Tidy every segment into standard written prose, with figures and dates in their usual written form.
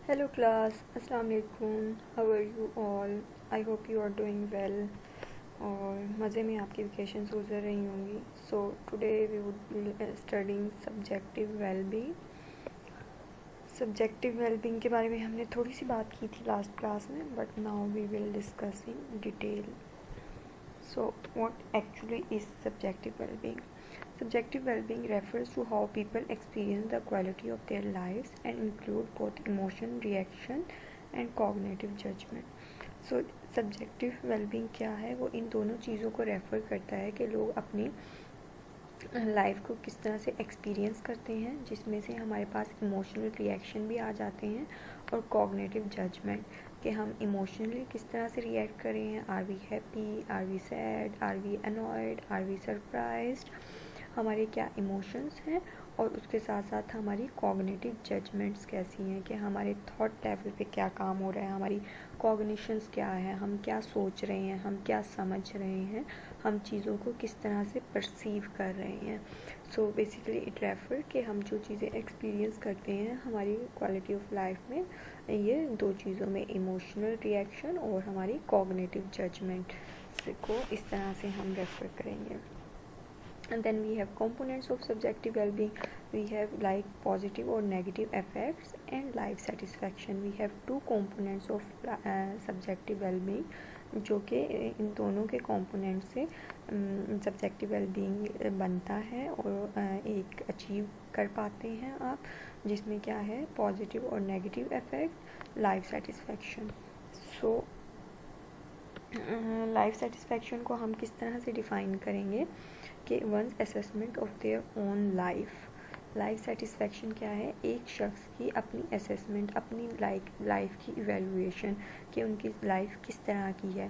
Hello class, Assalamu alaikum. How are you all? I hope you are doing well. और मज़े में आपकी vacations गुजर रही होंगी. So today we would be studying subjective well-being के बारे में हमने थोड़ी सी बात की थी लास्ट क्लास में, but now we will discuss in detail. So what actually is subjective well-being? Subjective well-being refers to how people experience the quality of their lives and include both emotion, reaction and cognitive judgment. So subjective well-being क्या है, वो इन दोनों चीज़ों को refer करता है कि लोग अपनी लाइफ को किस तरह से एक्सपीरियंस करते हैं, जिसमें से हमारे पास इमोशनल रिएक्शन भी आ जाते हैं और कॉग्निटिव जजमेंट कि हम इमोशनली किस तरह से रिएक्ट कर रहे हैं. Are we happy, are we sad, are we annoyed, are we surprised, हमारे क्या इमोशंस हैं और उसके साथ साथ हमारी कॉग्निटिव जजमेंट्स कैसी हैं कि हमारे थॉट लेवल पे क्या काम हो रहा है, हमारी कॉग्निशंस क्या है, हम क्या सोच रहे हैं, हम क्या समझ रहे हैं, हम चीज़ों को किस तरह से परसीव कर रहे हैं. सो बेसिकली इट रेफर कि हम जो चीज़ें एक्सपीरियंस करते हैं हमारी क्वालिटी ऑफ लाइफ में, ये दो चीज़ों में इमोशनल रिएक्शन और हमारी कॉग्निटिव जजमेंट को इस तरह से हम रेफर करेंगे. And then we have components of subjective well-being. We have like positive or negative effects and life satisfaction. We have two components of subjective well-being, जो कि इन दोनों के कंपोनेंट से सब्जेक्टिव वेलबींग बनता है और एक अचीव कर पाते हैं आप, जिसमें क्या है पॉजिटिव और negative effect, life satisfaction. So life satisfaction को हम किस तरह से डिफ़ाइन करेंगे कि one's assessment of their own life. Life satisfaction क्या है, एक शख्स की अपनी असेसमेंट, अपनी लाइफ की इवेल्युएशन कि उनकी लाइफ किस तरह की है.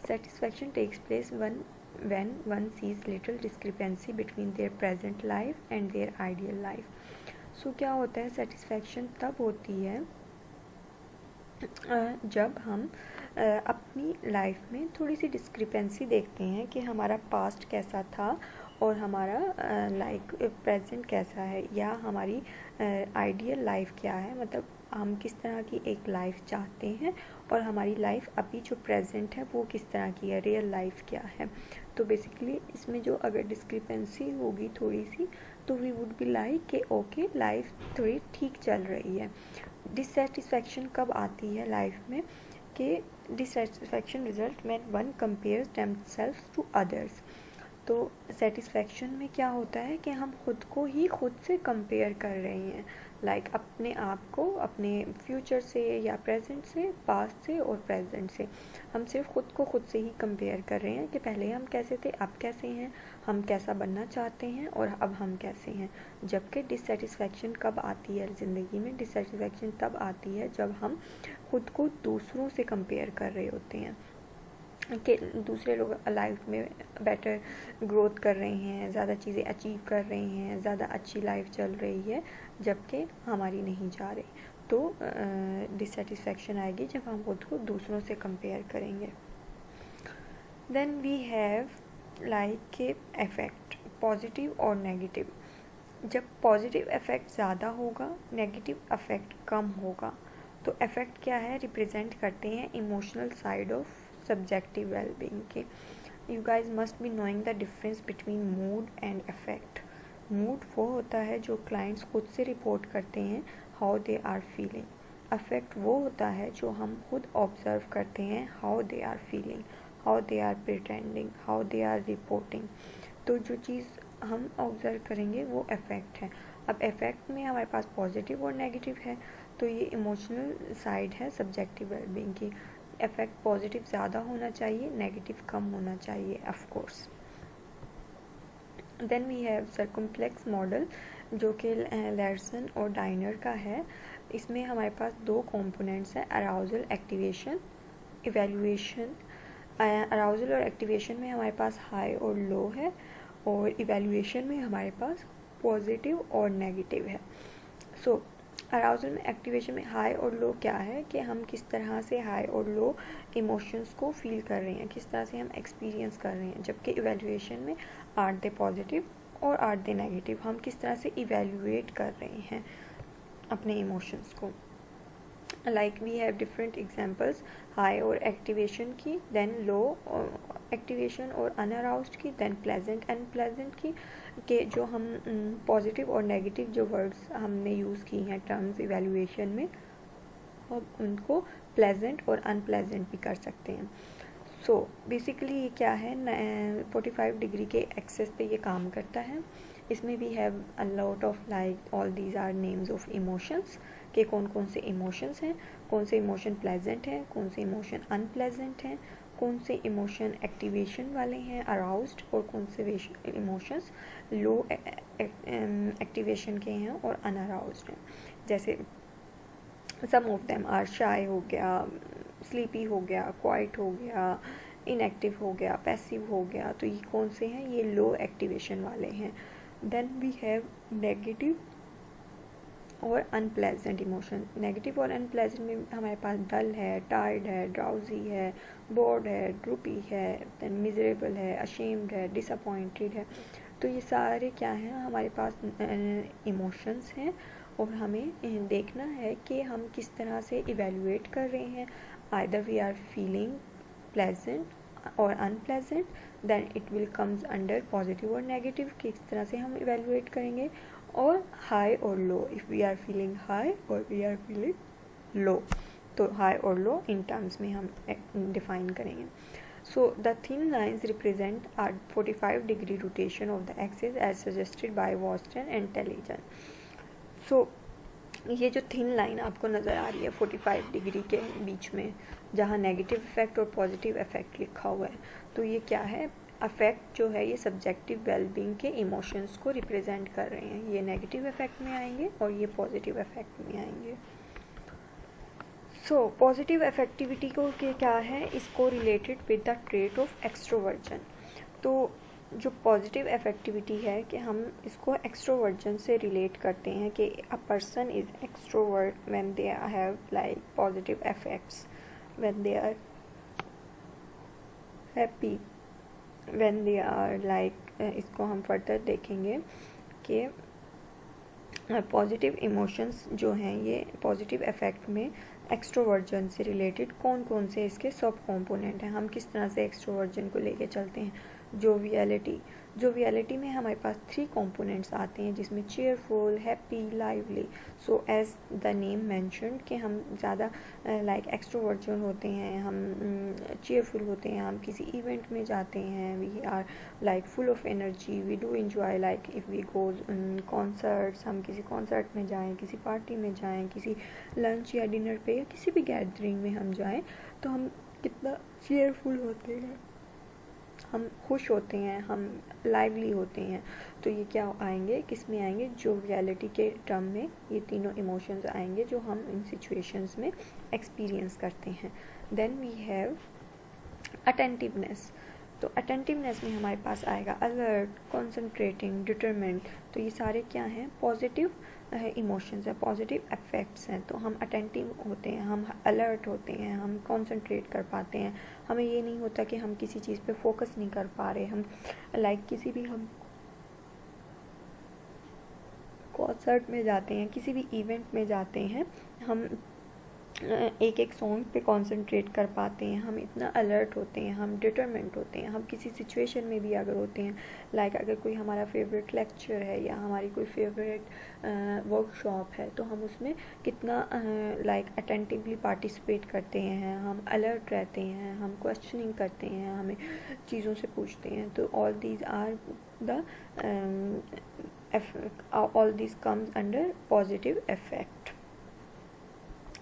Satisfaction takes place when one sees little discrepancy between their present life and their ideal life. सो क्या होता है, सेटिस्फैक्शन तब होती है जब हम अपनी लाइफ में थोड़ी सी डिस्क्रिपेंसी देखते हैं कि हमारा पास्ट कैसा था और हमारा प्रेजेंट कैसा है, या हमारी आइडियल लाइफ क्या है, मतलब हम किस तरह की एक लाइफ चाहते हैं और हमारी लाइफ अभी जो प्रेजेंट है वो किस तरह की है, रियल लाइफ क्या है. तो बेसिकली इसमें जो अगर डिस्क्रिपेंसी होगी थोड़ी सी, तो वी वुड बी लाइक कि ओके लाइफ थोड़ी ठीक चल रही है. डिससेटिस्फैक्शन कब आती है लाइफ में कि dissatisfaction result when one compares themselves to others. तो सेटिस्फैक्शन में क्या होता है कि हम खुद से कंपेयर कर रहे हैं, अपने आप को अपने फ्यूचर से या प्रेजेंट से, पास्ट से और प्रेजेंट से, हम सिर्फ खुद से ही कंपेयर कर रहे हैं कि पहले हम कैसे थे, अब कैसे हैं, हम कैसा बनना चाहते हैं और अब हम कैसे हैं. जबकि डिससेटिस्फैक्शन कब आती है ज़िंदगी में, डिससेटिस्फैक्शन तब आती है जब हम खुद को दूसरों से कंपेयर कर रहे होते हैं कि दूसरे लोग लाइफ में बेटर ग्रोथ कर रहे हैं, ज़्यादा चीज़ें अचीव कर रहे हैं, ज़्यादा अच्छी लाइफ चल रही है, जबकि हमारी नहीं जा रही. तो डिससेटिस्फैक्शन आएगी जब हम खुद को दूसरों से कंपेयर करेंगे. Then we have like effect, positive और नेगेटिव. जब पॉजिटिव इफेक्ट ज़्यादा होगा, नेगेटिव इफेक्ट कम होगा. तो इफेक्ट क्या है, रिप्रेजेंट करते हैं emotional side of subjective well-being के. You guys must be knowing the difference between mood and affect. Mood वो होता है जो clients खुद से रिपोर्ट करते हैं how they are feeling. Affect वो होता है जो हम खुद ऑब्जर्व करते हैं how they are feeling, how they are pretending, how they are reporting. तो जो चीज़ हम ऑब्जर्व करेंगे वो अफेक्ट है. अब अफेक्ट में हमारे पास पॉजिटिव और नेगेटिव है, तो ये इमोशनल साइड है सब्जेक्टिव वेलबींग की. इफेक्ट पॉजिटिव ज़्यादा होना चाहिए, नेगेटिव कम होना चाहिए of course. Then we have circumplex model जो कि लैर्सन और डाइनर का है. इसमें हमारे पास दो कंपोनेंट्स हैं, अराउजल, एक्टिवेशन, इवैल्यूएशन. अराउजल और एक्टिवेशन में हमारे पास हाई और लो है, और इवैल्यूएशन में हमारे पास पॉजिटिव और नेगेटिव है. सो अराउजल में, एक्टिवेशन में हाई और लो क्या है कि हम किस तरह से हाई और लो इमोशंस को फील कर रहे हैं, किस तरह से हम एक्सपीरियंस कर रहे हैं. जबकि इवैल्यूएशन में आर दे पॉजिटिव और आर दे नेगेटिव, हम किस तरह से इवैल्यूएट कर रहे हैं अपने इमोशंस को. like we have different examples, high और activation की, then low activation और unaroused की, then pleasant unpleasant की, के जो हम पॉजिटिव और नेगेटिव जो वर्ड्स हमने यूज़ की हैं टर्म्स इवेल्युएशन में, अब उनको प्लेजेंट और अनप्लेजेंट भी कर सकते हैं. सो बेसिकली ये क्या है, 45 डिग्री के एक्सेस पे ये काम करता है. इसमें we have a lot of like all these are names of emotions, के कौन कौन से इमोशंस हैं, कौन से इमोशन प्लेजेंट हैं, कौन से इमोशन अनप्लेजेंट हैं, कौन से इमोशन एक्टिवेशन वाले हैं अराउज्ड, और कौन से इमोशंस लो एक्टिवेशन के हैं और अनअराउज्ड हैं. जैसे सम ऑफ देम आर शाय हो गया, स्लीपी हो गया, क्वाइट हो गया, इनएक्टिव हो गया, पैसिव हो गया. तो ये कौन से हैं, ये लो एक्टिवेशन वाले हैं. देन वी हैव नेगेटिव और अनप्लेजेंट इमोशन. नेगेटिव और अनप्लेजेंट में हमारे पास डल है, टायर्ड है, ड्राउजी है, बोर्ड है, ड्रूपी है, देन मिजरेबल है, अशेम्ड है, डिसअपॉइंटेड है. तो ये सारे क्या हैं, हमारे पास इमोशंस हैं और हमें देखना है कि हम किस तरह से इवेल्युएट कर रहे हैं. Either we are feeling pleasant और unpleasant, then it will comes under positive और नेगेटिव, किस तरह से हम इवेल्युएट करेंगे, और हाई और low, if we are feeling high और वी आर फीलिंग लो. तो हाई और लो इन टर्म्स में हम डिफाइन करेंगे. So the thin lines represent a 45 degree rotation of the axis as suggested by Watson and Telejan. So ये जो thin line आपको नज़र आ रही है 45 डिग्री के बीच में, जहाँ नेगेटिव इफ़ेक्ट और पॉजिटिव इफ़ेक्ट लिखा हुआ है, तो ये क्या है, अफेक्ट जो है ये सब्जेक्टिव वेलबींग के इमोशंस को रिप्रेजेंट कर रहे हैं. ये नेगेटिव इफ़ेक्ट में आएंगे और ये पॉजिटिव इफ़ेक्ट में आएंगे. सो पॉजिटिव अफेक्टिविटी को के क्या है, इसको related with the trait of extroversion. तो जो पॉजिटिव अफेक्टिविटी है कि हम इसको एक्सट्रोवर्जन से रिलेट करते हैं कि a person is extrovert when they have like positive effects, when they are happy, when they are like, इसको हम फर्दर देखेंगे कि पॉजिटिव इमोशंस जो हैं ये पॉजिटिव इफेक्ट में एक्सट्रोवर्जन से रिलेटेड कौन कौन से इसके सब कंपोनेंट हैं, हम किस तरह से एक्सट्रोवर्जन को लेके चलते हैं. जोवियलिटी में हमारे पास 3 कंपोनेंट्स आते हैं, जिसमें cheerful, happy, lively. So as the name mentioned कि हम ज़्यादा लाइक एक्सट्रोवर्जन होते हैं, हम चेयरफुल होते हैं, हम किसी इवेंट में जाते हैं, we are like full of energy, we do enjoy, like if we goes concerts, हम किसी कॉन्सर्ट में जाएं, किसी पार्टी में जाएं, किसी लंच या डिनर पे या किसी भी गैदरिंग में हम जाएं, तो हम कितना चेयरफुल होते हैं, हम खुश होते हैं, हम लाइवली होते हैं. तो ये क्या आएंगे, किस में आएंगे, जोवियलिटी के टर्म में ये तीनों इमोशंस आएंगे जो हम इन सिचुएशंस में एक्सपीरियंस करते हैं. Then we have attentiveness. तो अटेंटिवनेस में हमारे पास आएगा अलर्ट, कॉन्सेंट्रेटिंग, डिटरमेंट. तो ये सारे क्या हैं, पॉजिटिव इमोशंस हैं, पॉजिटिव अफेक्ट्स हैं. तो हम अटेंटिव होते हैं, हम अलर्ट होते हैं, हम कॉन्सेंट्रेट कर पाते हैं, हमें ये नहीं होता कि हम किसी चीज़ पे फोकस नहीं कर पा रहे. हम लाइक किसी भी हम कॉन्सर्ट में जाते हैं, किसी भी इवेंट में जाते हैं, हम एक एक सॉन्ग पे कंसंट्रेट कर पाते हैं, हम इतना अलर्ट होते हैं, हम डिटरमेंट होते हैं. हम किसी सिचुएशन में भी अगर होते हैं, लाइक अगर कोई हमारा फेवरेट लेक्चर है या हमारी कोई फेवरेट वर्कशॉप है, तो हम उसमें कितना लाइक अटेंटिवली पार्टिसिपेट करते हैं, हम अलर्ट रहते हैं, हम क्वेश्चनिंग करते हैं, हमें चीज़ों से पूछते हैं. तो all these are the all these comes under positive effect.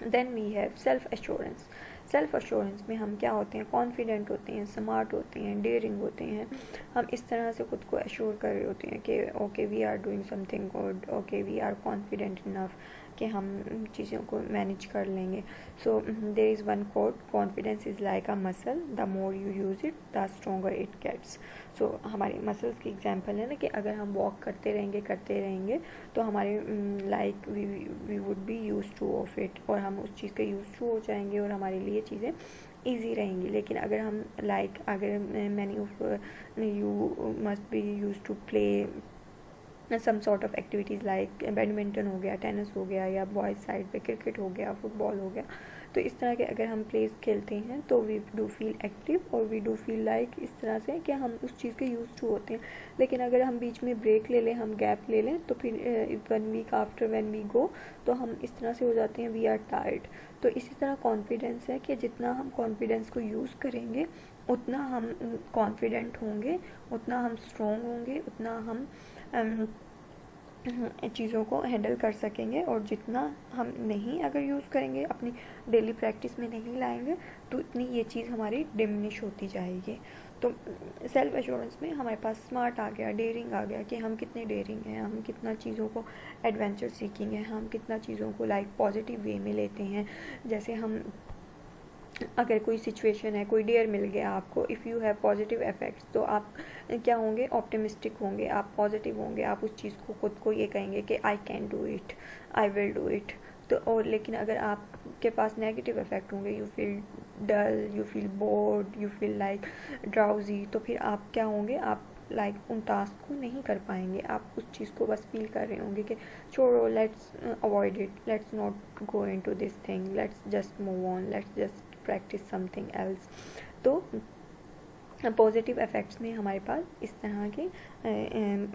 Then we have self assurance. Self assurance में हम क्या होते हैं, कॉन्फिडेंट होते हैं, स्मार्ट होते हैं, डेयरिंग होते हैं. हम इस तरह से खुद को अश्योर कर रहे होते हैं कि okay we are doing something good, okay we are confident enough कि हम चीज़ों को मैनेज कर लेंगे. So there is one quote, confidence is like a muscle, the more you use it the stronger it gets. So हमारे muscles की example है ना कि अगर हम वॉक करते रहेंगे तो हमारे like we would be use to of it, और हम उस चीज़ के यूज टू हो जाएंगे और हमारे लिए चीज़ें ईजी रहेंगी. लेकिन अगर हम लाइक अगर many of you must be use to play some sort of activities like badminton हो गया, टेनिस हो गया, या बॉयज़ साइड पे क्रिकेट हो गया, फुटबॉल हो गया। तो इस तरह के अगर हम प्लेस खेलते हैं तो वी डू फील एक्टिव और वी डू फील लाइक इस तरह से कि हम उस चीज़ के यूज टू होते हैं। लेकिन अगर हम बीच में ब्रेक ले लें, हम गैप ले लें, तो फिर 1 week after when we go तो हम इस तरह से हो जाते हैं, वी आर टायर्ड। तो इसी तरह कॉन्फिडेंस है कि जितना हम कॉन्फिडेंस को यूज़ करेंगे उतना हम कॉन्फिडेंट होंगे, उतना हम स्ट्रॉन्ग होंगे, उतना हम चीज़ों को हैंडल कर सकेंगे। और जितना हम नहीं अगर यूज़ करेंगे, अपनी डेली प्रैक्टिस में नहीं लाएंगे, तो इतनी ये चीज़ हमारी डिमिनिश होती जाएगी। तो सेल्फ एश्योरेंस में हमारे पास स्मार्ट आ गया, डेयरिंग आ गया कि हम कितने डेयरिंग हैं, हम कितना चीज़ों को एडवेंचर सीकिंग है, हम कितना चीज़ों को लाइक पॉजिटिव वे में लेते हैं। जैसे हम अगर कोई सिचुएशन है, कोई डेयर मिल गया आपको, if you have positive effects, तो आप क्या होंगे, ऑप्टिमिस्टिक होंगे, आप पॉजिटिव होंगे, आप उस चीज़ को खुद को ये कहेंगे कि I can do it, I will do it. तो और लेकिन अगर आपके पास नेगेटिव इफेक्ट होंगे, you feel dull, you feel bored, you feel like drowsy, तो फिर आप क्या होंगे, आप लाइक उन टास्क को नहीं कर पाएंगे। आप उस चीज़ को बस फील कर रहे होंगे कि छोड़ो, let's avoid it, let's not go into this thing, let's just move on, let's just practice something else. तो पॉजिटिव इफ़ेक्ट्स में हमारे पास इस तरह के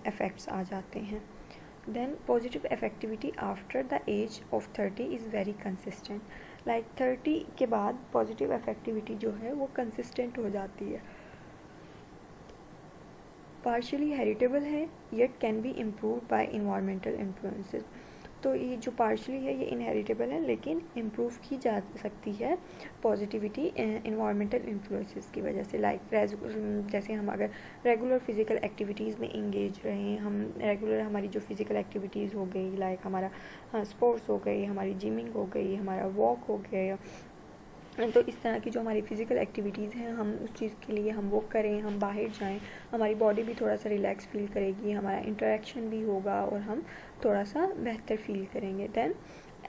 इफ़ेक्ट्स आ जाते हैं। Then positive effectivity after the age of 30 is very consistent. Like 30 के बाद पॉजिटिव इफेक्टिविटी जो है वो कंसिस्टेंट हो जाती है, पार्शियली हेरिटेबल है, yet can be improved by environmental influences. तो ये जो पार्शली है ये इनहेरिटेबल है, लेकिन इम्प्रूव की जा सकती है पॉजिटिविटी इन्वायरमेंटल इन्फ्लुएंसेस की वजह से। लाइक जैसे हम अगर रेगुलर फिजिकल एक्टिविटीज़ में इंगेज रहें, हम रेगुलर हमारी जो फिजिकल एक्टिविटीज़ हो गई, लाइक हमारा स्पोर्ट्स हो गई, हमारी जिमिंग हो गई, हमारा वॉक हो गया, तो इस तरह की जो हमारी फ़िज़िकल एक्टिविटीज़ हैं, हम उस चीज़ के लिए हम वो करें, हम बाहर जाएं, हमारी बॉडी भी थोड़ा सा रिलैक्स फील करेगी, हमारा इंटरेक्शन भी होगा और हम थोड़ा सा बेहतर फील करेंगे। Then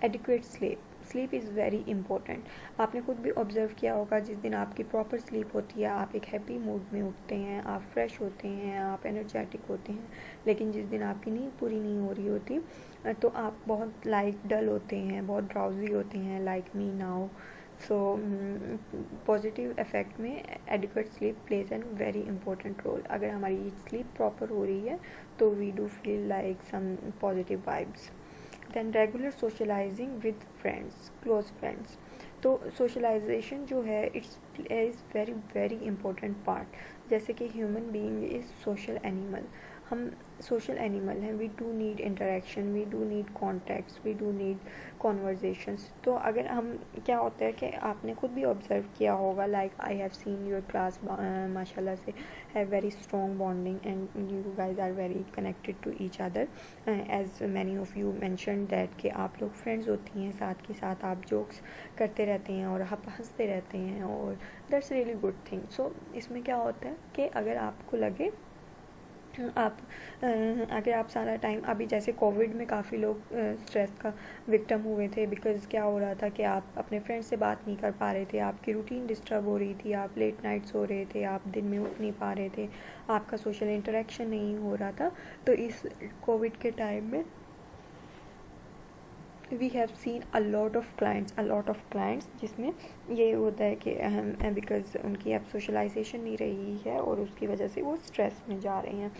adequate sleep is very important. आपने खुद भी ऑब्ज़र्व किया होगा, जिस दिन आपकी प्रॉपर स्लीप होती है, आप एक हैप्पी मूड में उठते हैं, आप फ्रेश होते हैं, आप एनर्जेटिक होते हैं। लेकिन जिस दिन आपकी नींद पूरी नहीं हो रही होती, तो आप बहुत लाइक डल होते हैं, बहुत ड्राउजी होते हैं, like me now. So positive effect में adequate sleep plays an very important role. अगर हमारी स्लीप प्रॉपर हो रही है तो we do feel like some positive vibes. Then regular socialising with friends, close friends. तो सोशलाइजेशन जो है it's is very very important part. जैसे कि human being is social animal, हम सोशल एनिमल हैं, we do need interaction, we do need contacts, we do need conversations. तो अगर हम क्या होता है कि आपने खुद भी ऑब्जर्व किया होगा, like I have seen your class माशाल्लाह से have very strong bonding and you guys are very connected to each other, as many of you mention that कि आप लोग फ्रेंड्स होती हैं, साथ के साथ आप जोक्स करते रहते हैं और आप हंसते रहते हैं, और दैट्स रियली गुड थिंग। सो इसमें क्या होता है कि अगर आपको लगे आप अगर आप सारा टाइम, अभी जैसे कोविड में काफ़ी लोग स्ट्रेस का विक्टिम हुए थे, बिकॉज़ क्या हो रहा था कि आप अपने फ्रेंड से बात नहीं कर पा रहे थे, आपकी रूटीन डिस्टर्ब हो रही थी, आप लेट नाइट सो रहे थे, आप दिन में उठ नहीं पा रहे थे, आपका सोशल इंटरेक्शन नहीं हो रहा था। तो इस कोविड के टाइम में we have seen a lot of clients जिसमें ये होता है कि बिकॉज उनकी अब सोशलाइजेशन नहीं रही है और उसकी वजह से वो स्ट्रेस में जा रहे हैं।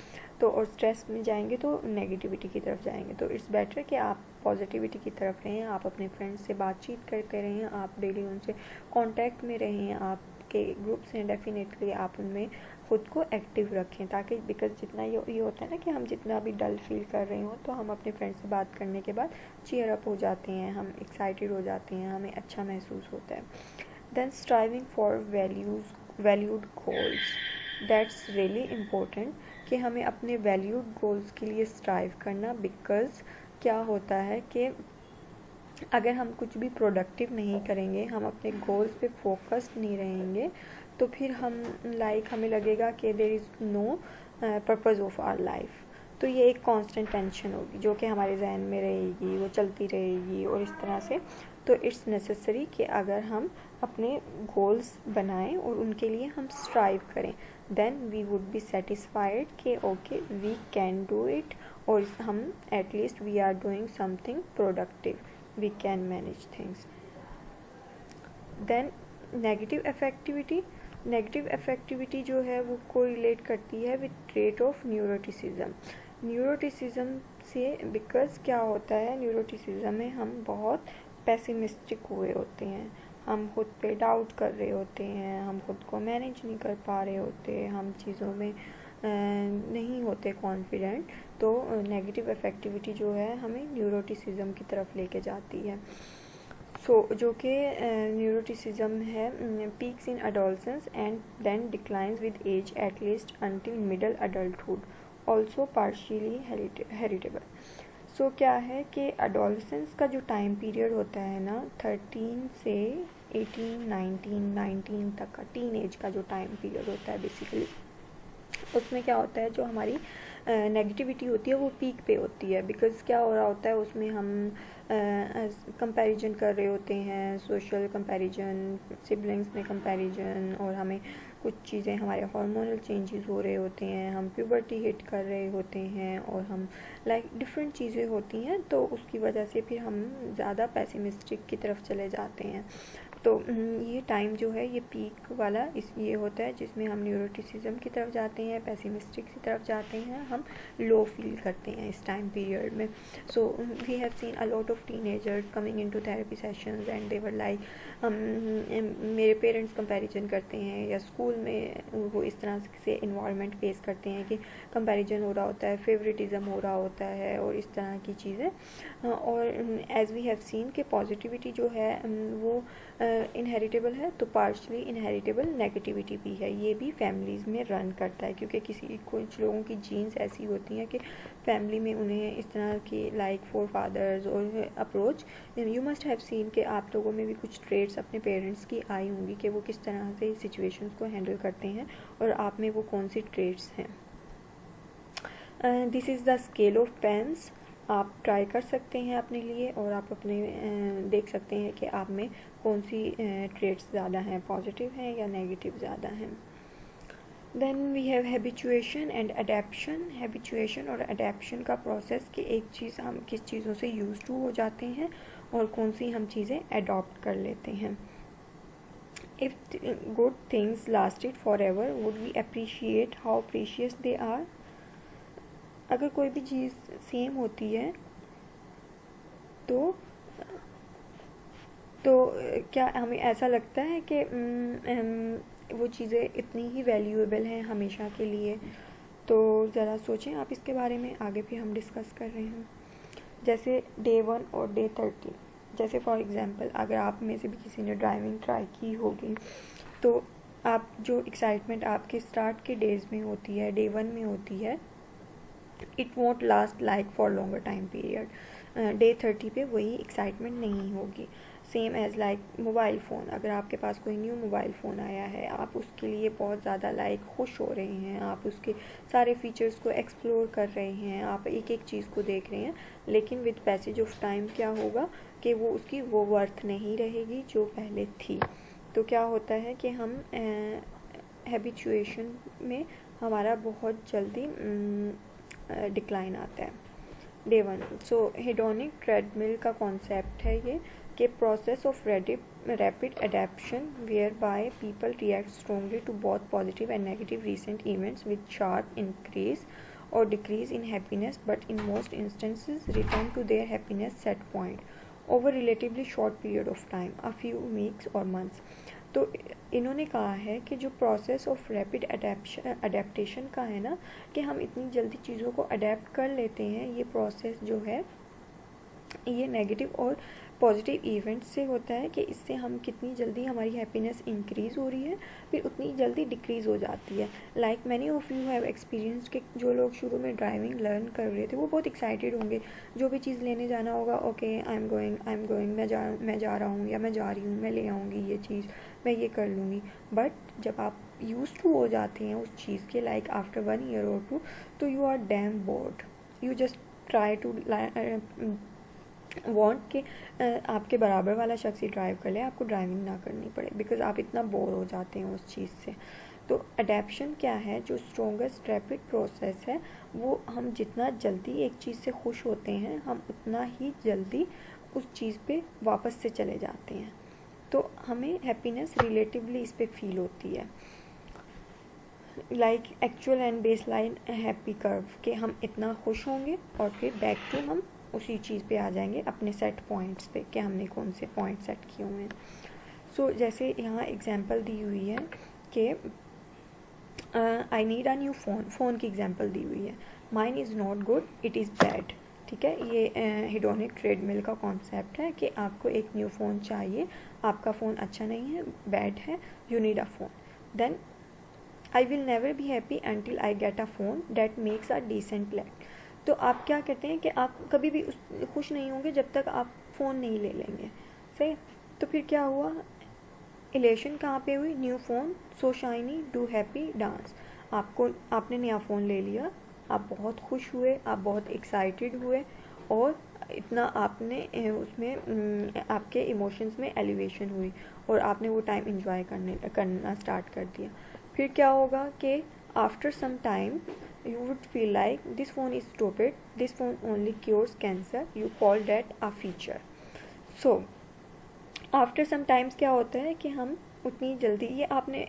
तो और स्ट्रेस में जाएंगे तो नेगेटिविटी की तरफ जाएंगे। तो इट्स बेटर कि आप पॉजिटिविटी की तरफ रहें, आप अपने फ्रेंड्स से बातचीत करते रहें, आप डेली उनसे कांटेक्ट में रहें, आपके ग्रुप्स हैं डेफिनेटली आप उनमें ख़ुद को एक्टिव रखें, ताकि बिकॉज जितना ये होता है ना कि हम जितना भी डल फील कर रहे हो तो हम अपने फ्रेंड से बात करने के बाद चीयर अप हो जाते हैं, हम एक्साइटेड हो जाते हैं, हमें अच्छा महसूस होता है। Then striving for valued goals, that's really important कि हमें अपने वैल्यूड गोल्स के लिए स्ट्राइव करना। बिकॉज क्या होता है कि अगर हम कुछ भी प्रोडक्टिव नहीं करेंगे, हम अपने गोल्स पे फोकस्ड नहीं रहेंगे, तो फिर हम हमें लगेगा कि there is no purpose of our life. तो ये एक कांस्टेंट टेंशन होगी जो कि हमारे जहन में रहेगी, वो चलती रहेगी और इस तरह से। तो इट्स नेसेसरी कि अगर हम अपने गोल्स बनाएं और उनके लिए हम स्ट्राइव करें, then we would be satisfied कि okay we can do it, और हम at least we are doing something productive, we can manage things. Then negative affectivity जो है वो कोरिलेट करती है विद ट्रेट ऑफ न्यूरोटिसिज्म से। बिकॉज क्या होता है, न्यूरोटिसिज्म में हम बहुत पेसिमिस्टिक हुए होते हैं, हम खुद पे डाउट कर रहे होते हैं, हम खुद को मैनेज नहीं कर पा रहे होते, हम चीज़ों में नहीं होते कॉन्फिडेंट। तो नेगेटिव अफेक्टिविटी जो है हमें न्यूरोटिसिज्म की तरफ लेके जाती है। जो कि न्यूरोटिसिज्म है, peaks in adolescence and then declines with age at least until middle adulthood, also partially heritable. क्या है कि अडोलसेंस का जो टाइम पीरियड होता है ना, 13 से 18, 19 तक का टीन एज का जो टाइम पीरियड होता है बेसिकली, उसमें क्या होता है, जो हमारी नेगेटिविटी होती है वो पीक पे होती है। बिकॉज़ क्या हो रहा होता है उसमें, हम कंपैरिजन कर रहे होते हैं, सोशल कंपैरिजन, सिबलिंग्स में कंपैरिजन, और हमें कुछ चीज़ें, हमारे हार्मोनल चेंजेस हो रहे होते हैं, हम प्यूबर्टी हिट कर रहे होते हैं, और हम डिफरेंट चीज़ें होती हैं, तो उसकी वजह से फिर हम ज़्यादा पेसिमिस्टिक की तरफ चले जाते हैं। तो ये टाइम जो है ये पीक वाला ये होता है जिसमें हम न्यूरोटिसिज्म की तरफ जाते हैं, पेसिमिस्टिक की तरफ जाते हैं, हम लो फील करते हैं इस टाइम पीरियड में। We have seen a lot of teenagers coming into therapy sessions and they were like, मेरे पेरेंट्स कंपैरिजन करते हैं, या स्कूल में वो इस तरह से इन्वायरमेंट फेस करते हैं कि कंपैरिजन हो रहा होता है, फेवरेटिज्म हो रहा होता है, और इस तरह की चीज़ें। और एज वी हैव सीन कि पॉजिटिविटी जो है वो इनहेरिटेबल है, तो पार्शली इनहेरिटेबल नेगेटिविटी भी है, ये भी फैमिलीज़ में रन करता है, क्योंकि कुछ लोगों की जीन्स ऐसी होती हैं कि फैमिली में उन्हें इस तरह की लाइक फोर फादर्स और approach, you must have seen कि आप लोगों में भी कुछ ट्रेड्स अपने पेरेंट्स की आई होंगी कि वो किस तरह से सिचुएशंस को हैंडल करते हैं, और आप में वो कौन सी ट्रेड्स हैं। This is the scale of pains, आप ट्राई कर सकते हैं अपने लिए, और आप अपने देख सकते हैं कि आप में कौन सी ट्रेड्स ज़्यादा हैं, पॉजिटिव हैं या नेगेटिव ज़्यादा हैं। Then we have habituation and adaption. Habituation और अडेप्शन का प्रोसेस कि एक चीज़ हम किस चीज़ों से यूज टू हो जाते हैं और कौन सी हम चीज़ें अडॉप्ट कर लेते हैं। If good things lasted forever would we appreciate how precious they are. अगर कोई भी चीज़ सेम होती है तो क्या हमें ऐसा लगता है कि वो चीज़ें इतनी ही वैल्यूएबल हैं हमेशा के लिए। तो ज़रा सोचें आप इसके बारे में, आगे भी हम डिस्कस कर रहे हैं। जैसे Day 1 और Day 30, जैसे फॉर एग्ज़ाम्पल अगर आप में से भी किसी ने ड्राइविंग ट्राई की होगी, तो आप जो एक्साइटमेंट आपके स्टार्ट के डेज़ में होती है, Day 1 में होती है, it won't last like for longer time period. Day 30 पे वही एक्साइटमेंट नहीं होगी। Same as like mobile phone, अगर आपके पास कोई न्यू मोबाइल फ़ोन आया है, आप उसके लिए बहुत ज़्यादा खुश हो रहे हैं, आप उसके सारे फीचर्स को एक्सप्लोर कर रहे हैं, आप एक एक चीज़ को देख रहे हैं, लेकिन विद पैसेज ऑफ टाइम क्या होगा कि वो उसकी वो वर्थ नहीं रहेगी जो पहले थी। तो क्या होता है कि हम हैबिचुएशन में हमारा बहुत जल्दी डिक्लाइन आता है। Day 1, हेडोनिक ट्रेडमिल का कॉन्सेप्ट है ये कि process of rapid adaptation where by people react strongly to both positive and negative recent events with sharp increase और decrease in happiness, but in most instances return to their happiness set point over relatively short period of time, a few weeks और months. तो इन्होंने कहा है कि जो process of rapid adaptation का है ना, कि हम इतनी जल्दी चीज़ों को अडेप्ट कर लेते हैं, ये प्रोसेस जो है ये नेगेटिव और पॉजिटिव इवेंट्स से होता है कि इससे हम कितनी जल्दी हमारी हैप्पीनेस इंक्रीज़ हो रही है, फिर उतनी जल्दी डिक्रीज़ हो जाती है। Like many of you have experienced कि जो लोग शुरू में ड्राइविंग लर्न कर रहे थे वो बहुत एक्साइटेड होंगे, जो भी चीज़ लेने जाना होगा, ओके आई एम गोइंग, मैं जा रहा हूँ या मैं जा रही हूँ, मैं ले आऊँगी ये चीज़, मैं ये कर लूँगी। बट जब आप यूज टू हो जाते हैं उस चीज़ के, लाइक आफ्टर 1 ईयर और 2, तो you are damn bored, you just try to want कि आपके बराबर वाला शख्स ही ड्राइव कर ले, आपको ड्राइविंग ना करनी पड़े, बिकॉज आप इतना बोर हो जाते हैं उस चीज़ से। तो अडेप्शन क्या है, जो स्ट्रॉन्गेस्ट रैपिड प्रोसेस है, वो हम जितना जल्दी एक चीज़ से खुश होते हैं हम उतना ही जल्दी उस चीज़ पे वापस से चले जाते हैं। तो हमें हैप्पीनेस रिलेटिवली इस पे फील होती है, like actual and base line happy curve के हम इतना खुश होंगे और फिर बैक टू हम उसी चीज़ पे आ जाएंगे अपने सेट पॉइंट्स पे कि हमने कौन से पॉइंट सेट किए हुए हैं। सो जैसे यहाँ एग्जांपल दी हुई है कि I need a new phone की एग्जांपल दी हुई है। Mine is not good, it is bad. ठीक है, ये हेडोनिक ट्रेडमिल का कॉन्सेप्ट है कि आपको एक न्यू फ़ोन चाहिए, आपका फ़ोन अच्छा नहीं है, बैड है, you need a phone. Then I will never be happy until I get a phone that makes a decent plan. तो आप क्या कहते हैं कि आप कभी भी खुश नहीं होंगे जब तक आप फ़ोन नहीं ले लेंगे। सही, तो फिर क्या हुआ, इलेशन कहाँ पे हुई, new phone, so shiny, do happy, dance. आपने नया फ़ोन ले लिया, आप बहुत खुश हुए, आप बहुत एक्साइटेड हुए और इतना आपने उसमें आपके इमोशंस में एलिवेशन हुई और आपने वो टाइम एंजॉय करना स्टार्ट कर दिया। फिर क्या होगा कि after some time you would feel like this phone is stupid, this phone only cures cancer, you call that a feature. So after some times क्या होता है कि हम उतनी जल्दी, ये आपने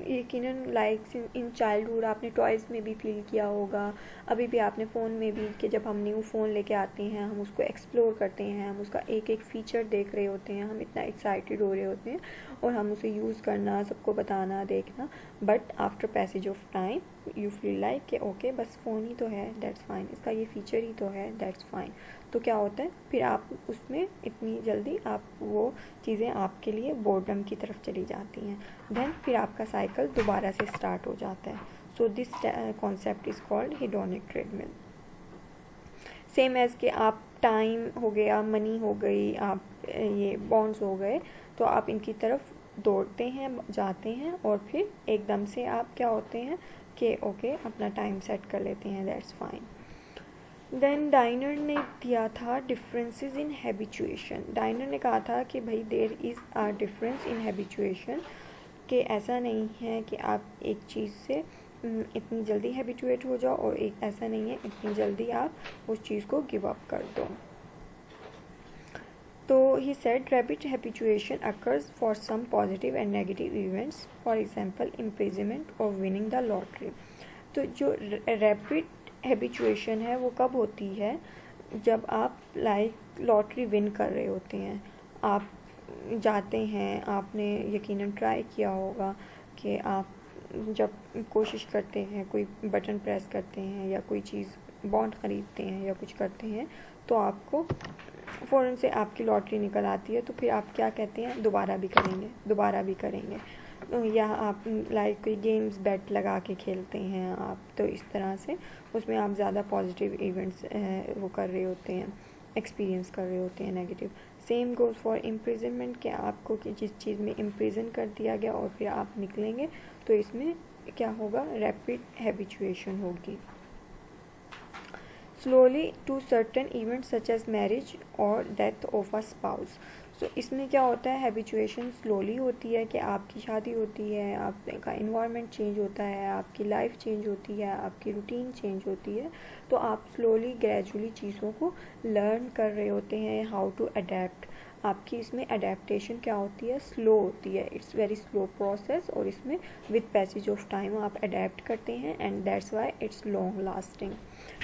यकीनन लाइक इन चाइल्डहुड आपने टॉयज़ में भी फील किया होगा, अभी भी आपने फ़ोन में भी, कि जब हम न्यू फ़ोन लेके आते हैं हम उसको एक्सप्लोर करते हैं, हम उसका एक एक फ़ीचर देख रहे होते हैं, हम इतना एक्साइटेड हो रहे होते हैं और हम उसे यूज़ करना, सबको बताना, देखना। But after passage of time you feel like कि ओके बस फ़ोन ही तो है, दैट्स फाइन, इसका ये फ़ीचर ही तो है, दैट्स फाइन। तो क्या होता है फिर आप उसमें इतनी जल्दी आप वो चीज़ें आपके लिए बोर्डम की तरफ चली जाती हैं, देन फिर आपका साइकिल दोबारा से स्टार्ट हो जाता है। So this concept is called hedonic treadmill. Same as कि आप टाइम हो गया, मनी हो गई, आप ये बॉन्ड्स हो गए, तो आप इनकी तरफ दौड़ते हैं, जाते हैं और फिर एकदम से आप क्या होते हैं कि ओके अपना टाइम सेट कर लेते हैं, दैट्स फाइन। देन डाइनर ने दिया था डिफरेंसेस इन हैबिचुएशन। डाइनर ने कहा था कि भाई there is a difference in habituation, कि ऐसा नहीं है कि आप एक चीज़ से इतनी जल्दी हैबिचुएट हो जाओ और एक ऐसा नहीं है इतनी जल्दी आप उस चीज़ को गिव अप कर दो। तो he said rapid habituation occurs for some positive and negative events, for example imprisonment और विनिंग द लॉटरी। तो जो रैपिड हैबिचुएशन है वो कब होती है, जब आप लाइक लॉटरी विन कर रहे होते हैं, आप जाते हैं, आपने यकीनन ट्राई किया होगा कि आप जब कोशिश करते हैं, कोई बटन प्रेस करते हैं या कोई चीज़ बॉन्ड ख़रीदते हैं या कुछ करते हैं, तो आपको फ़ौरन से आपकी लॉटरी निकल आती है, तो फिर आप क्या कहते हैं, दोबारा भी करेंगे, दोबारा भी करेंगे। या आप लाइक कोई गेम्स बेट लगा के खेलते हैं आप, तो इस तरह से उसमें आप ज़्यादा पॉजिटिव इवेंट्स वो कर रहे होते हैं, एक्सपीरियंस कर रहे होते हैं negative. Same goes for imprisonment, कि आपको जिस चीज़ में इम्प्रिजन कर दिया गया और फिर आप निकलेंगे, तो इसमें क्या होगा, रैपिड हैबिचुएशन होगी। Slowly to certain events such as marriage और death of a spouse. So इसमें क्या होता है, हैबिचुएशन स्लोली होती है कि आपकी शादी होती है, आपका इन्वायरमेंट चेंज होता है, आपकी लाइफ चेंज होती है, आपकी रूटीन चेंज होती है, तो आप स्लोली ग्रेजुअली चीज़ों को लर्न कर रहे होते हैं, हाउ टू अडेप्ट। आपकी इसमें अडेप्टेशन क्या होती है, स्लो होती है, इट्स वेरी स्लो प्रोसेस, और इसमें विद पैसेज ऑफ टाइम आप अडेप्ट करते हैं and that's why it's long lasting.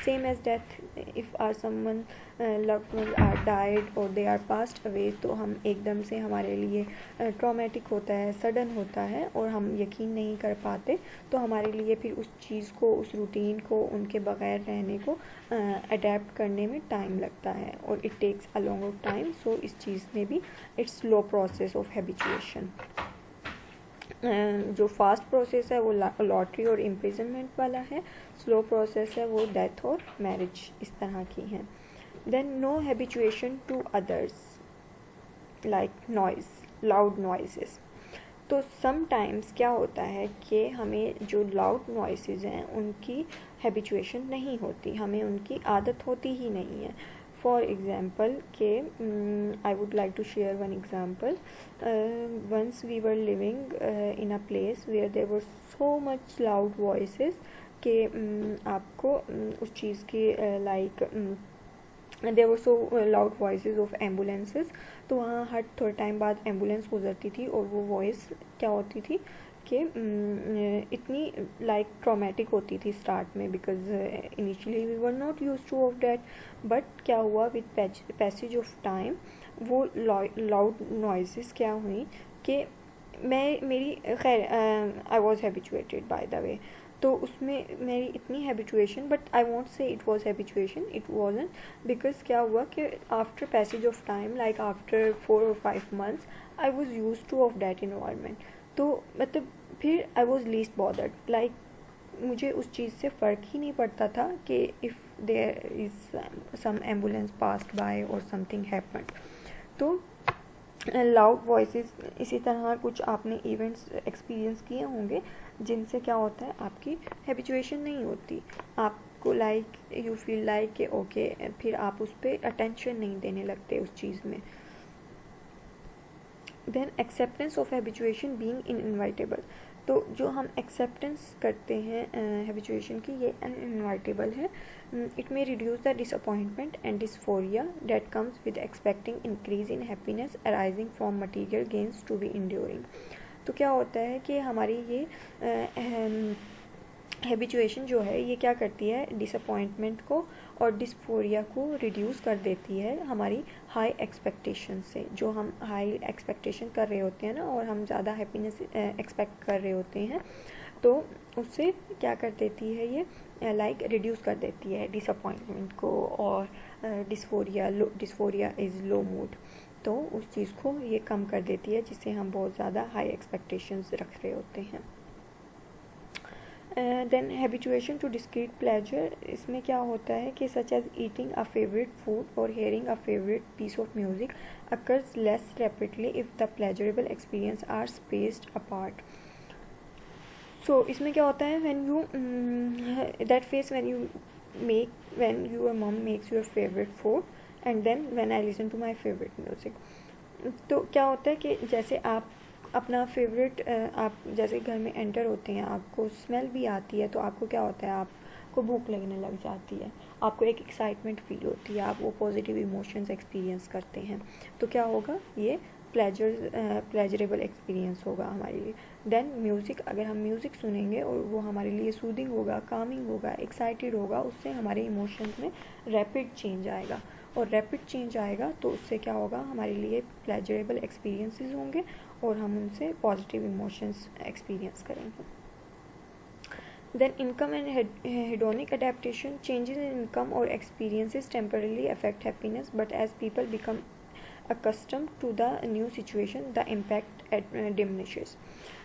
Same as death, if or someone loved ones or died और दे आर पास्ड अवे, तो हम एकदम से हमारे लिए ट्रॉमेटिक होता है, सडन होता है और हम यकीन नहीं कर पाते, तो हमारे लिए फिर उस चीज़ को, उस रूटीन को, उनके बगैर रहने को अडेप्ट करने में टाइम लगता है और it takes a long time. So इस चीज़ में भी it's slow process of habituation. जो फास्ट प्रोसेस है वो लॉटरी और इम्प्रिजनमेंट वाला है, स्लो प्रोसेस है वो डेथ और मैरिज, इस तरह की हैं। Then no habituation to others like noise, loud noises. So sometimes क्या होता है कि हमें जो लाउड नॉइसेस हैं उनकी हैबिचुएशन नहीं होती, हमें उनकी आदत होती ही नहीं है। For example, I would like to share one example. Once we were living in a place where there were so much loud voices कि आपको उस चीज़ की like there were so loud voices of ambulances, तो वहाँ हर थोड़े time बाद ambulance गुजरती थी और वो वॉइस क्या होती थी कि इतनी लाइक ट्रॉमेटिक होती थी स्टार्ट में, because initially we were not use to of that, but क्या हुआ विद पैसेज ऑफ टाइम वो लाउड नॉइसेस क्या हुई कि मेरी खैर I was habituated by the way, तो उसमें मेरी इतनी habituation, but I won't say it was habituation, it wasn't, because क्या हुआ कि after passage of time like after 4 or 5 months I was use to of that environment, तो मतलब फिर I was least bothered, like मुझे उस चीज़ से फ़र्क ही नहीं पड़ता था कि if there is some ambulance passed by और समथिंग हैपेंड। तो लाउड वॉइसेस, इसी तरह कुछ आपने इवेंट्स एक्सपीरियंस किए होंगे जिनसे क्या होता है आपकी हैबिचुएशन नहीं होती, आपको लाइक यू फील लाइक कि ओके, फिर आप उस पर अटेंशन नहीं देने लगते उस चीज़ में। Then acceptance of habituation being inevitable, तो जो हम एक्सेप्टेंस करते हैं हैबिचुएशन की, ये अनइनवाइटेबल है। It may reduce the disappointment and dysphoria that comes with expecting increase in happiness arising from material gains to be enduring. तो क्या होता है कि हमारी ये हैबिचुएशन जो है ये क्या करती है, डिसअपॉइंटमेंट को और डिस्फोरिया को रिड्यूस कर देती है हमारी हाई एक्सपेक्टेशन से। जो हम हाई एक्सपेक्टेशन कर रहे होते हैं ना, और हम ज़्यादा हैप्पीनेस एक्सपेक्ट कर रहे होते हैं, तो उससे क्या कर देती है ये लाइक रिड्यूस कर देती है डिसअपॉइंटमेंट को, और डिस्फोरिया इज़ लो मूड, तो उस चीज़ को ये कम कर देती है जिससे हम बहुत ज़्यादा हाई एक्सपेक्टेशंस रख रहे होते हैं। Then habituation to discrete pleasure, इसमें क्या होता है कि such as eating a favourite food और hearing a favourite piece of music occurs less rapidly if the pleasurable experience are spaced apart. So इसमें क्या होता है, when you that face when your mom makes your favorite food and then when I listen to my favorite music, तो क्या होता है कि जैसे आप अपना फेवरेट, आप जैसे घर में एंटर होते हैं आपको स्मेल भी आती है, तो आपको क्या होता है, आपको भूख लगने लग जाती है, आपको एक एक्साइटमेंट फील होती है, आप वो पॉजिटिव इमोशंस एक्सपीरियंस करते हैं, तो क्या होगा, ये प्लेजरेबल एक्सपीरियंस होगा हमारे लिए। देन म्यूज़िक, अगर हम म्यूज़िक सुनेंगे और वो हमारे लिए सूदिंग होगा, कामिंग होगा, एक्साइटेड होगा, उससे हमारे इमोशंस में रैपिड चेंज आएगा, और रैपिड चेंज आएगा तो उससे क्या होगा, हमारे लिए प्लेजरेबल एक्सपीरियंसेस होंगे और हम उनसे पॉजिटिव इमोशंस एक्सपीरियंस करेंगे। Then income and hedonic adaptation, changes in income or experiences temporarily affect happiness, but as people become accustomed to the new situation, the impact diminishes.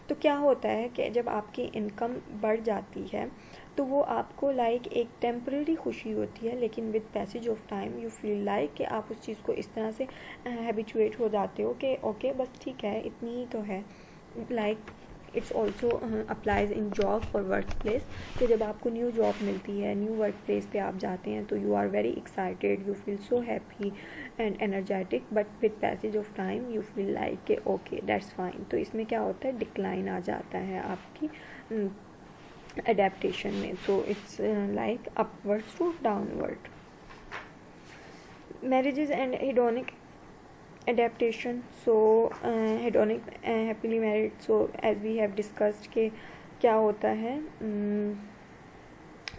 तो क्या होता है कि जब आपकी इनकम बढ़ जाती है तो वो आपको लाइक एक टेम्पररी खुशी होती है, लेकिन with passage of time you feel like कि आप उस चीज़ को इस तरह से हैबिचुएट हो जाते हो कि ओके बस ठीक है, इतनी ही तो है। Like it's also applies in job और वर्क प्लेस, कि जब आपको न्यू जॉब मिलती है, न्यू वर्क प्लेस पे आप जाते हैं, तो you are very excited, you feel so happy and energetic, but with passage of time you feel like कि ओके दैट्स फाइन। तो इसमें क्या होता है, डिक्लाइन आ जाता है आपकी एडेप्टेशन में। So it's like upwards to downward. Marriages and hedonic adaptation, so hedonic happily married, so as we have discussed कि क्या होता है,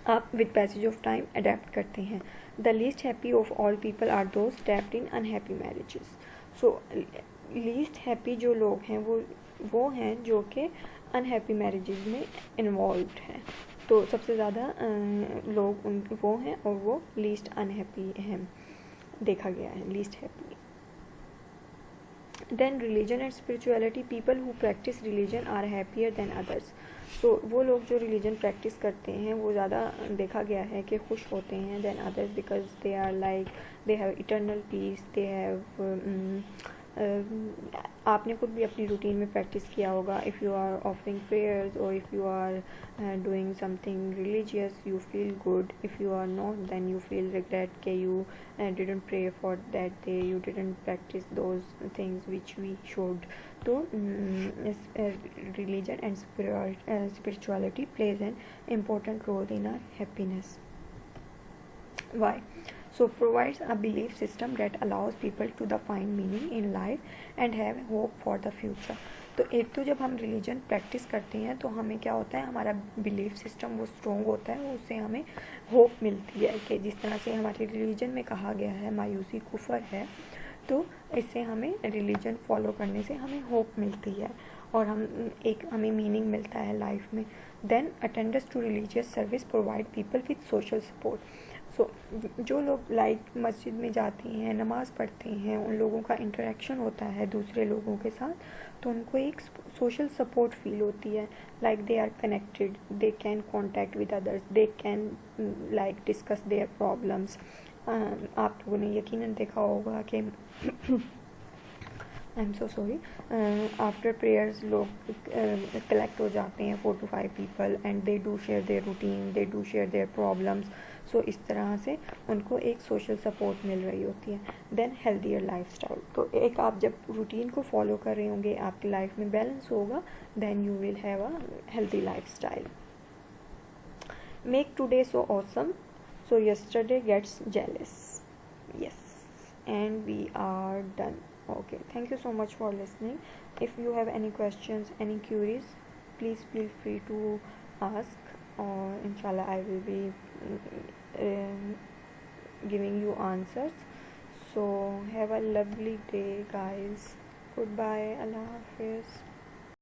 आप with passage of time adapt करते हैं। The least happy of all people are those trapped in unhappy marriages. So least happy जो लोग हैं वो हैं जो कि अनहैप्पी मैरिजेस में इन्वॉल्व हैं, तो सबसे ज़्यादा लोग वो हैं और वो लीस्ट अनहैप्पी हैं, देखा गया है least happy. Then religion and spirituality, people who practice religion are happier than others. So वो लोग जो रिलीजन प्रैक्टिस करते हैं वो ज़्यादा देखा गया है कि खुश होते हैं then others, because they are like they have eternal peace, they have आपने खुद भी अपनी रूटीन में प्रैक्टिस किया होगा. If you are offering prayers और if you are doing something religious, you feel good. If you are not, then you feel regret that you didn't pray for that day, you didn't practice those things which we should. So religion and spirituality plays an important role in our happiness. Why? So provides a belief system that allows people to define meaning in life and have hope for the future. तो एक तो जब हम religion practice करते हैं तो हमें क्या होता है, हमारा बिलीफ सिस्टम वो स्ट्रॉन्ग होता है, उससे हमें होप मिलती है कि जिस तरह से हमारे रिलीजन में कहा गया है मायूसी कुफर है, तो इससे हमें रिलीजन फॉलो करने से हमें होप मिलती है और हमें मीनिंग मिलता है लाइफ में. Then attendance to religious service provide people with social support. So जो लोग मस्जिद में जाते हैं, नमाज़ पढ़ते हैं, उन लोगों का इंटरेक्शन होता है दूसरे लोगों के साथ, तो उनको एक सोशल सपोर्ट फील होती है. They are connected, they can contact with others, they can discuss their problems. आप लोगों ने यकीनन देखा होगा कि I am so sorry, after prayers लोग कलेक्ट हो जाते हैं 4 to 5 people and they do share their routine, they do share their problems. So इस तरह से उनको एक सोशल सपोर्ट मिल रही होती है. Then healthier lifestyle. तो एक आप जब रूटीन को फॉलो कर रहे होंगे, आपकी लाइफ में बैलेंस होगा, then you will have a healthy lifestyle. Make today so awesome so yesterday gets jealous. Yes, and we are done. Okay, thank you so much for listening. If you have any questions, any queries, please feel free to ask, or inshallah I will be giving you answers. So have a lovely day guys. Goodbye. Allah Hafiz.